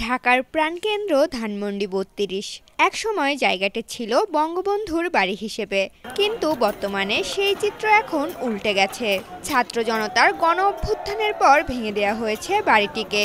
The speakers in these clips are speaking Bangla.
ঢাকার প্রাণকেন্দ্র ধানমন্ডি ৩২। একসময় জায়গাটি ছিল বঙ্গবন্ধুর বাড়ি হিসেবে, কিন্তু বর্তমানে সেই চিত্র এখন উল্টে গেছে। ছাত্র জনতার গণ অভ্যুত্থানের পর ভেঙে দেওয়া হয়েছে বাড়িটিকে।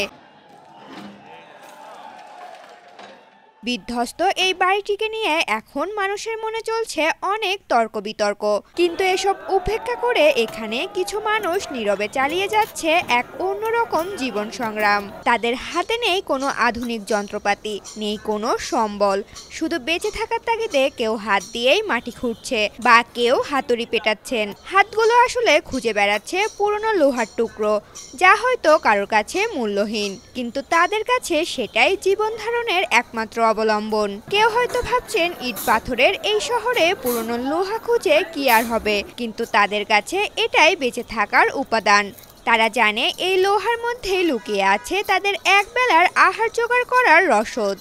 বিধ্বস্ত এই বাড়িটিকে নিয়ে এখন মানুষের মনে চলছে অনেক তর্ক বিতর্ক, কিন্তু এসব উপেক্ষা করে এখানে কিছু মানুষ নীরবে চালিয়ে যাচ্ছে এক অন্যরকম জীবন সংগ্রাম। তাদের হাতে নেই কোনো আধুনিক যন্ত্রপাতি, নেই কোনো সম্বল, শুধু বেঁচে থাকার তাগিদে কেউ হাত দিয়েই মাটি খুঁড়ছে বা কেউ হাতুড়ি পেটাচ্ছেন। হাতগুলো আসলে খুঁজে বেড়াচ্ছে পুরনো লোহার টুকরো, যা হয়তো কারোর কাছে মূল্যহীন, কিন্তু তাদের কাছে সেটাই জীবন ধারণের একমাত্র অবলম্বন। কেউ হয়তো ভাবছেন ইট পাথরের এই শহরে পুরনো লোহা খুঁজে কি আর হবে, কিন্তু তাদের কাছে এটাই বেঁচে থাকার উপাদান। তারা জানে এই লোহার মধ্যেই লুকিয়ে আছে তাদের একবেলার আহার জোগাড় করার রসদ।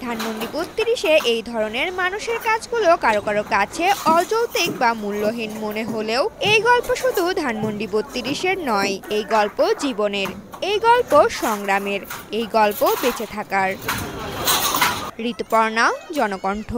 ধানমন্ডি ৩২-এ এই ধরনের মানুষের কাজগুলো কারো কারো কাছে অযৌক্তিক বা মূল্যহীন মনে হলেও এই গল্প শুধু ধানমন্ডি ৩২-এর নয়, এই গল্প জীবনের, এই গল্প সংগ্রামের, এই গল্প বেঁচে থাকার। ঋতুপর্ণা, জনকণ্ঠ।